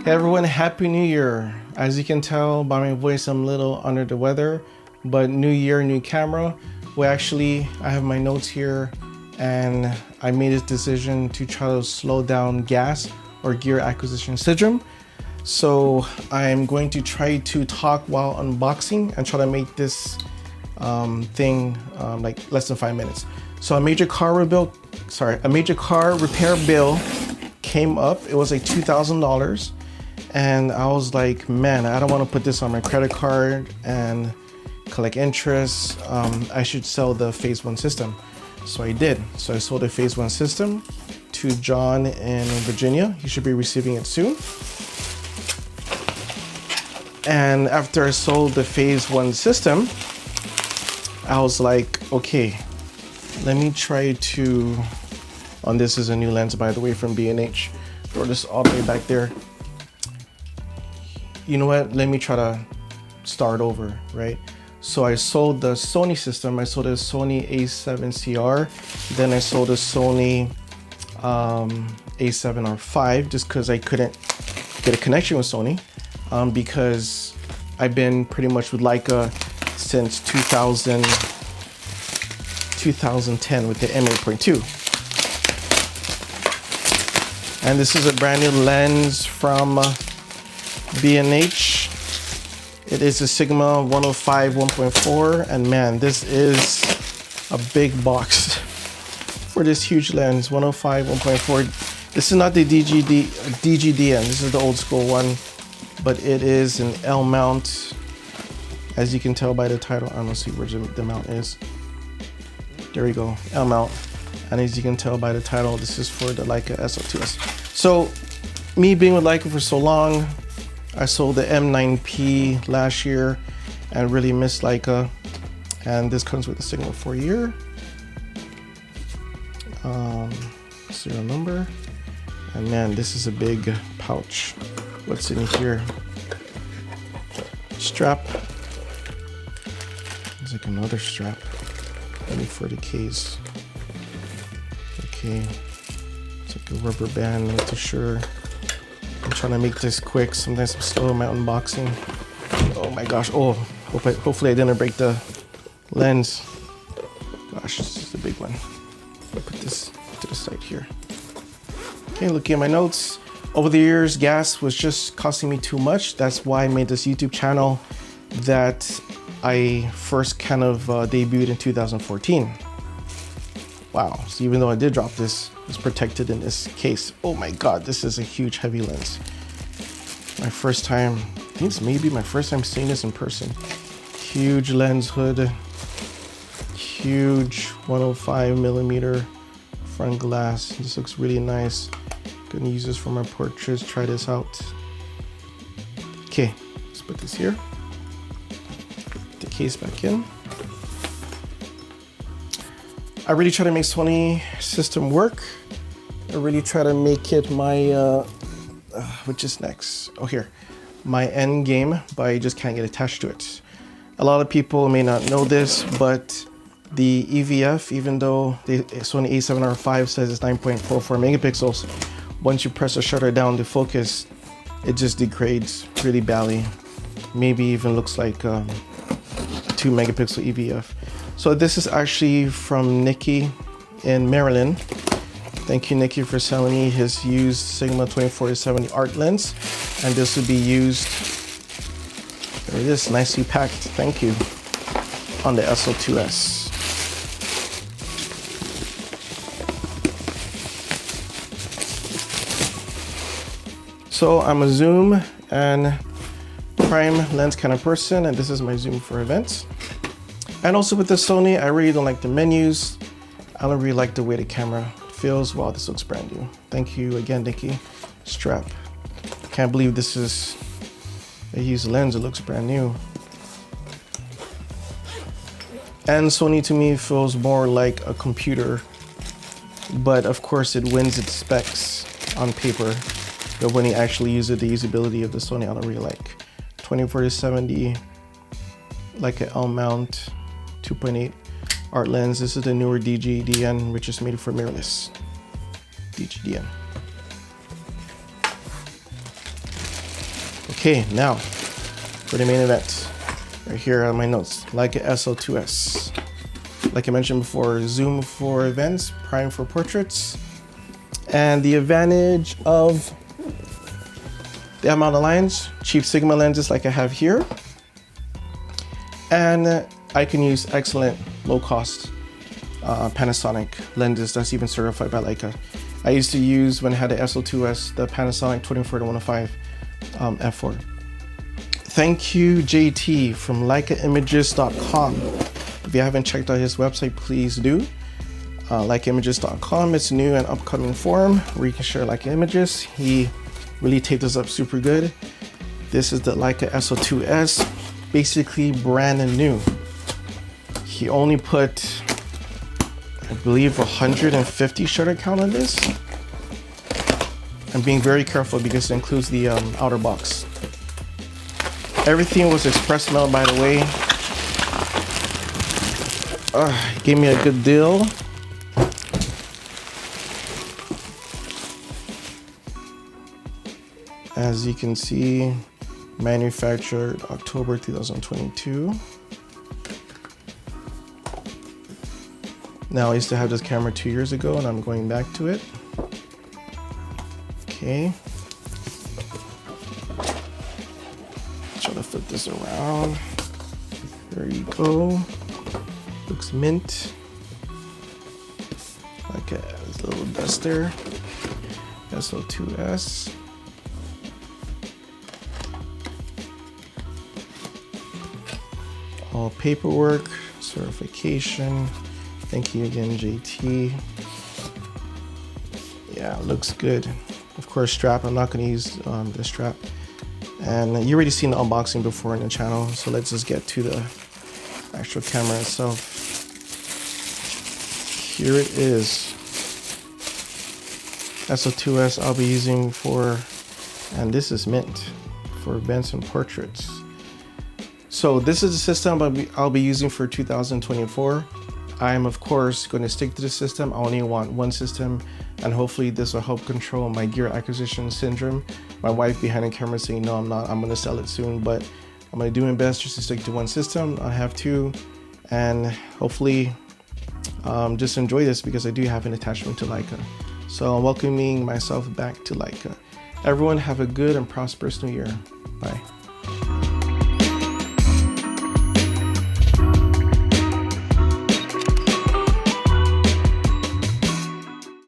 Hey everyone, Happy New Year. As you can tell by my voice, I'm a little under the weather, but new year, new camera. Well, actually, I have my notes here and I made this decision to try to slow down GA.S or gear acquisition syndrome. So I'm going to try to talk while unboxing and try to make this thing like less than 5 minutes. So a major car repair bill came up. It was like $2,000. And I was like, man, I don't want to put this on my credit card and collect interest. I should sell the phase 1 system. So I did. So I sold the phase 1 system to John in Virginia. He should be receiving it soon. And after I sold the phase 1 system, I was like, okay, let me try to, this is a new lens, by the way, from B&H. Throw this all the way back there. You know what, let me try to start over, right? So I sold the Sony system. I sold a Sony A7CR. Then I sold a Sony A7R5 just because I couldn't get a connection with Sony because I've been pretty much with Leica since 2010 with the M8.2. And this is a brand new lens from B&H. It is a Sigma 105 1.4, and man, this is a big box for this huge lens. 105 1.4. This is not the DGDN. This is the old school one, but it is an L mount, as you can tell by the title. I don't see where the mount is. There we go, L mount. And as you can tell by the title, this is for the Leica SL2-S. So me being with Leica for so long, I sold the M9P last year and really missed Leica. And this comes with a Sigma 4-year. Serial number. And man, this is a big pouch. What's in here? Strap. There's like another strap. Ready for the case. Okay. It's like a rubber band, not too sure. I'm trying to make this quick. Sometimes I'm slow in my unboxing. Oh my gosh. Oh, hopefully I didn't break the lens. Gosh, this is the big one. I'll put this to the side here. Okay, looking at my notes. Over the years, GA.S was just costing me too much. That's why I made this YouTube channel that I first kind of debuted in 2014. Wow, so even though I did drop this, it's protected in this case. Oh my God, this is a huge heavy lens. My first time, I think it's maybe my first time seeing this in person. Huge lens hood, huge 105mm front glass. This looks really nice. Gonna use this for my portraits, try this out. Okay, let's put this here. Put the case back in. I really try to make Sony system work. I really try to make it my, which is next? Oh, here. My end game, but I just can't get attached to it. A lot of people may not know this, but the EVF, even though the Sony A7R5 says it's 9.44 megapixels, once you press the shutter down to focus, it just degrades really badly. Maybe even looks like 2 megapixel EVF. So this is actually from Nikki in Maryland. Thank you, Nikki, for selling me his used Sigma 24-70 art lens. And this will be used, there it is, nicely packed, thank you, on the SL2-S. So I'm a zoom and prime lens kind of person, and this is my zoom for events. And also with the Sony, I really don't like the menus. I don't really like the way the camera feels. Wow, this looks brand new. Thank you again, Nikki. Strap. Can't believe this is a used lens. It looks brand new. And Sony to me feels more like a computer, but of course it wins its specs on paper. But when you actually use it, the usability of the Sony, I don't really like. 24-70, like an L mount. 2.8 art lens. This is the newer DGDN, which is made for mirrorless. DGDN. Okay, now for the main event. Right here are my notes. Leica SL2-S. Like I mentioned before, zoom for events, prime for portraits. And the advantage of the amount of lines, cheap Sigma lenses like I have here. And I can use excellent low-cost Panasonic lenses that's even certified by Leica. I used to use, when I had the SL2-S, the Panasonic 24-105 f4. Thank you, JT from LeicaImages.com. If you haven't checked out his website, please do. LeicaImages.com, it's a new and upcoming forum where you can share Leica images. He really taped this up super good. This is the Leica SL2-S, basically brand new. He only put, I believe, 150 shutter count on this. I'm being very careful because it includes the outer box. Everything was express melt, by the way. He gave me a good deal. As you can see, manufactured October 2022. Now, I used to have this camera 2 years ago and I'm going back to it. Okay. Try to flip this around. There you go. Looks mint. Like a little duster. SL2-S. All paperwork, certification. Thank you again, JT. Yeah, looks good. Of course, strap. I'm not going to use the strap. And you already seen the unboxing before in the channel, so let's just get to the actual camera itself. Here it is. SL2-S I'll be using for, and this is mint, for events and portraits. So this is the system I'll be using for 2024. I'm of course going to stick to the system. I only want one system, and hopefully this will help control my gear acquisition syndrome. My wife behind the camera saying, no, I'm not, I'm going to sell it soon, but I'm going to do my best just to stick to one system. I have two, and hopefully just enjoy this because I do have an attachment to Leica. So I'm welcoming myself back to Leica. Everyone have a good and prosperous new year. Bye.